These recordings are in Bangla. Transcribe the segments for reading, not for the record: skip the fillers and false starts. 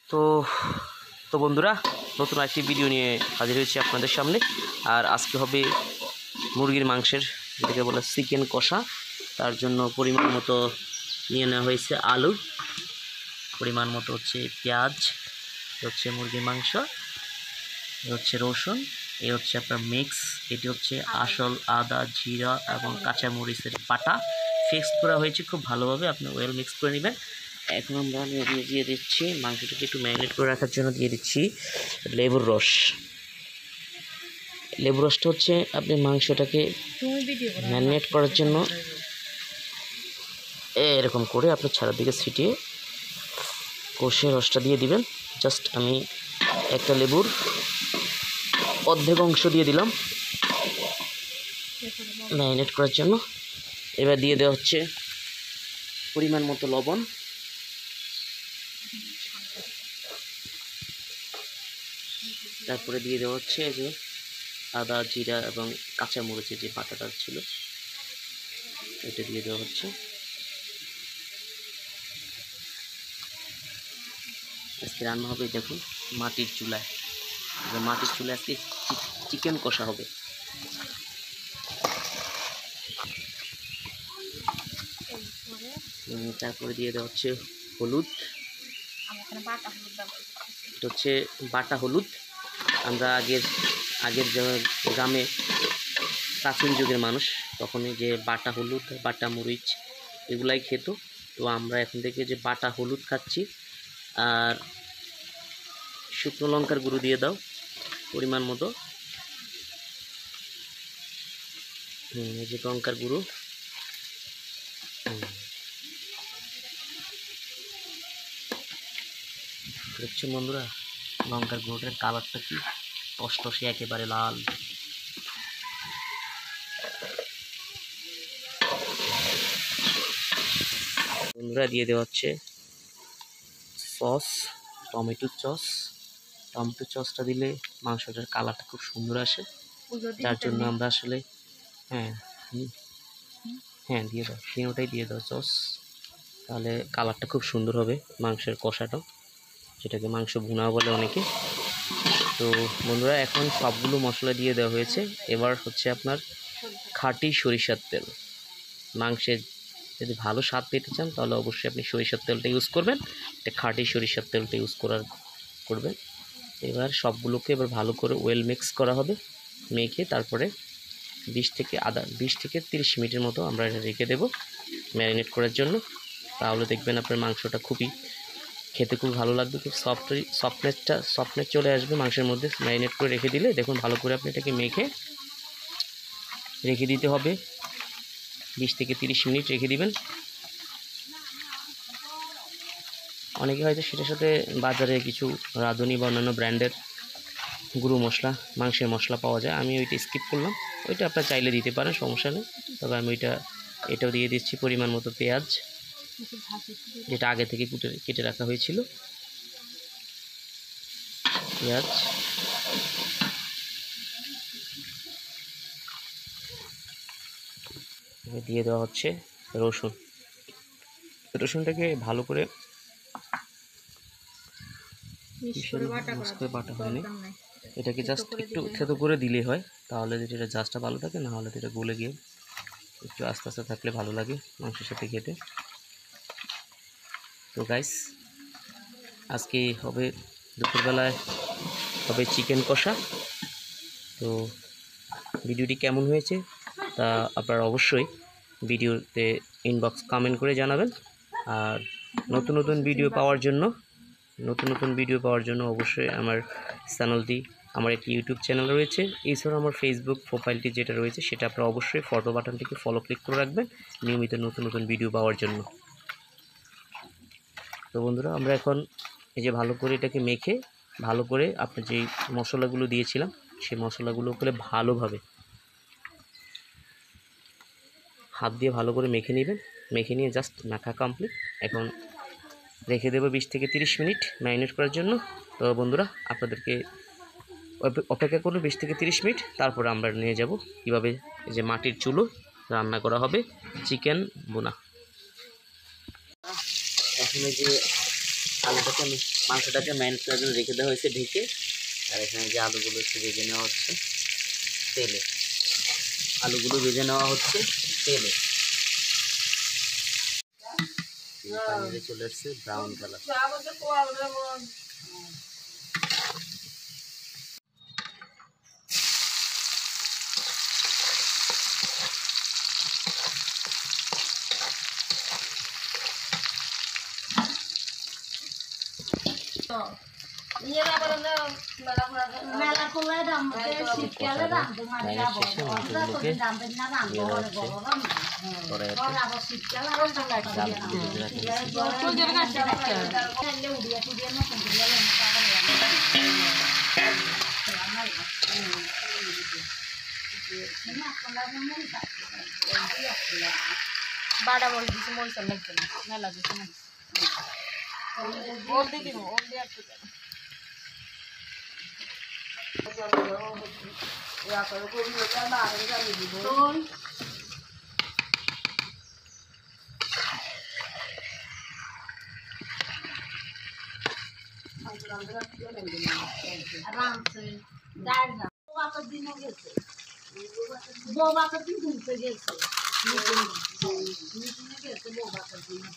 তো তো বন্ধুরা, নতুন একটি ভিডিও নিয়ে হাজির হয়েছি আপনাদের সামনে। আর আজকে হবে মুরগির মাংসের, যেটাকে বলে চিকেন কষা। তার জন্য পরিমাণ মতো নিয়ে নেওয়া হয়েছে আলু, পরিমাণ মতো হচ্ছে পেঁয়াজ, হচ্ছে মুরগির মাংস, হচ্ছে রসুন, এই হচ্ছে আপনার মিক্স, এটি হচ্ছে আসল আদা, জিরা এবং কাঁচামরিচের বাটা মিক্স করা হয়েছে খুব ভালোভাবে। আপনি ওয়েল মিক্স করে নেবেন। এখন আমরা দিয়ে দিচ্ছি মাংসটাকে একটু ম্যারিনেট করে রাখার জন্য দিয়ে দিচ্ছি লেবুর রস। লেবুর রসটা হচ্ছে আপনি মাংসটাকে ম্যারিনেট করার জন্য এরকম করে আপনি চারদিকে ছিটিয়ে কষে রসটা দিয়ে দিবেন। জাস্ট আমি একটা লেবুর অর্ধেক অংশ দিয়ে দিলাম ম্যারিনেট করার জন্য। এবার দিয়ে দেওয়া হচ্ছে পরিমাণ মতো লবণ, তারপরে দিয়ে দেওয়া হচ্ছে যে আদা, জিরা এবং কাঁচামরিচের যে বাটাটা ছিল এটা দিয়ে দেওয়া হচ্ছে। আজকে রান্না হবে দেখুন মাটির চুলায়। মাটির চুলায় আজকে চিকেন কষা হবে। তারপরে দিয়ে দেওয়া হচ্ছে হলুদ, এটা হচ্ছে বাটা হলুদ। আমরা আগের গ্রামে প্রাচীন যুগের মানুষ তখনই যে বাটা হলুদ, বাটা মরিচ এগুলাই খেত। তো আমরা এখন থেকে যে বাটা হলুদ খাচ্ছি। আর শুকনো লঙ্কার গুঁড়ো দিয়ে দাও পরিমাণ মতো, এই যে লঙ্কার গুঁড়ো। দেখছো বন্ধুরা লঙ্কার গুঁড়োটার কালারটা কি টসটসে, একেবারে লাল। বন্ধুরা দিয়ে দেওয়া হচ্ছে সস, টমেটো সস। টমেটো সসটা দিলে মাংসটার কালারটা খুব সুন্দর আসে, যার জন্য আমরা আসলে হ্যাঁ দিয়ে দাও, তিনোটাই দিয়ে দাও সস, তাহলে কালারটা খুব সুন্দর হবে মাংসের কষাটা, যেটাকে মাংস ভুনা বলে অনেকে। তো বন্ধুরা এখন সবগুলো মশলা দিয়ে দেওয়া হয়েছে। এবার হচ্ছে আপনার খাঁটি সরিষার তেল। মাংসের যদি ভালো স্বাদ পেতে চান তাহলে অবশ্যই আপনি সরিষার তেলটা ইউজ করবেন, এটা খাঁটি সরিষার তেলটা ইউজ করবেন। এবার সবগুলোকে এবার ভালো করে ওয়েল মিক্স করা হবে, মেখে তারপরে 20 থেকে 30 মিনিটের মতো আমরা এটা রেখে দেবো ম্যারিনেট করার জন্য। তাহলে দেখবেন আপনার মাংসটা খেতে খুব ভালো লাগবে, খুব সফটনেস চলে আসবে মাংসের মধ্যে ম্যারিনেট করে রেখে দিলে। দেখুন ভালো করে আপনি এটাকে মেখে রেখে দিতে হবে, 20 থেকে 30 মিনিট রেখে দিবেন। অনেকে হয়তো সেটার সাথে বাজারে কিছু রাঁধুনি বা অন্যান্য ব্র্যান্ডের গুঁড়ো মশলা, মাংসের মশলা পাওয়া যায়, আমি ওইটা স্কিপ করলাম। ওইটা আপনার চাইলে দিতে পারেন, সমস্যা নেই। তবে আমি এটাও দিয়ে দিচ্ছি পরিমাণ মতো পেঁয়াজ, যেটা আগে থেকে কেটে রাখা হয়েছিল। পেঁয়াজ দিয়ে দেওয়া হচ্ছে রসুনটাকে ভালো করে বাটা হয়নি, এটাকে জাস্ট একটু থেতো করে দিলে হয়, তাহলে যেটা জাস্টটা ভালো থাকে, না হলে এটা গলে গিয়ে একটু আস্তে আস্তে থাকলে ভালো লাগে মাংসের সাথে খেতে। তো গাইস আজকে হবে দুপুরবেলায় হবে চিকেন কষা। তো ভিডিওটি কেমন হয়েছে তা আপনারা অবশ্যই ভিডিওতে ইনবক্স কমেন্ট করে জানাবেন। আর নতুন নতুন ভিডিও পাওয়ার জন্য অবশ্যই আমার চ্যানেলটি, আমার একটি ইউটিউব চ্যানেল রয়েছে, এছাড়াও আমার ফেসবুক প্রোফাইলটি যেটা রয়েছে সেটা আপনারা অবশ্যই ফটো বাটনটিকে ফলো ক্লিক করে রাখবেন নিয়মিত নতুন নতুন ভিডিও পাওয়ার জন্য। তো বন্ধুরা আমরা এখন এই যে ভালো করে এটাকে মেখে ভালো করে আপনি যেই মশলাগুলো দিয়েছিলাম সেই মশলাগুলো করে ভালোভাবে হাত দিয়ে ভালো করে মেখে নেবেন। মেখে নিয়ে জাস্ট মাখা কমপ্লিট। এখন রেখে দেবো 20 থেকে 30 মিনিট ম্যারিনেট করার জন্য। তো বন্ধুরা আপনাদেরকে অপেক্ষা করুন 20 থেকে 30 মিনিট, তারপরে আমরা নিয়ে যাব কীভাবে এই যে মাটির চুলো রান্না করা হবে চিকেন বোনা। এখন এই যে আলুটাকে আমি মাংসটাকে ম্যারিনেট করার জন্য রেখে দেওয়া হয়েছে ঢেকে। আর এখানে যে আলুগুলো একটু ভেজে নেওয়া হচ্ছে তেলে, আলুগুলো ভেজে নেওয়া হচ্ছে তেলে। ফাইনালি চলে আসছে ব্রাউন কালার। বাড়া বল দিছি মরিচ লাগবে না মেলা দিছি না ওল দিয়ে দিব ওল দিয়ে একটু দেব ইয়া করে কোন লোকা না আর জানি দিব আরামসে ডাল না বাতাস দিন গেছে বউ বাতাস দিন ঘুরতে গেছে মিটিংয়ে গেছে বউ বাতাস দিন না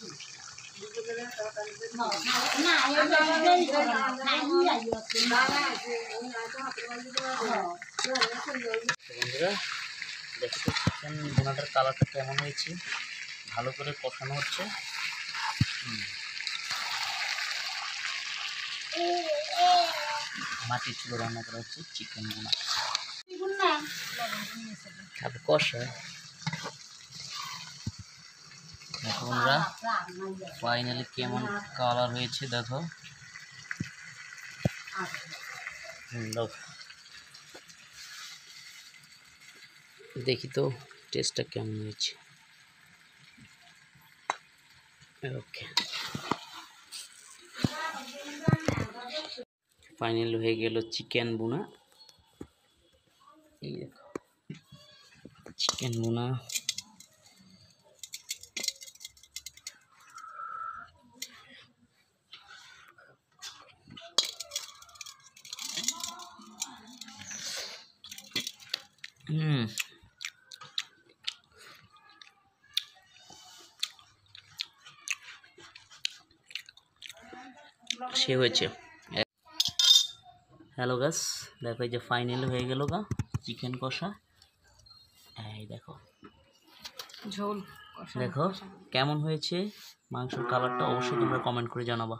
বন্ধুরা দেখো তো চিকেন ভুনাটার কালারটা কেমন হয়েছে, ভালো করে কষানো হচ্ছে। মাটির চুলো রান্না করা হচ্ছে চিকেন ভুনা। তারপর কষা দেখো বন্ধুরা ফাইনালি কেমন কালার হয়েছে দেখো। দেখি তো টেস্টটা কেমন হয়েছে। ওকে ফাইনাল হয়ে গেল চিকেন ভুনা। এই দেখো চিকেন ভুনা। সে হয়েছে। হ্যালো গাছ দেখো এই যে ফাইনাল হয়ে গেল গা চিকেন কষা। এই দেখো ঝোল দেখো কেমন হয়েছে মাংসের কালারটা, অবশ্যই তোমরা কমেন্ট করে জানাবা।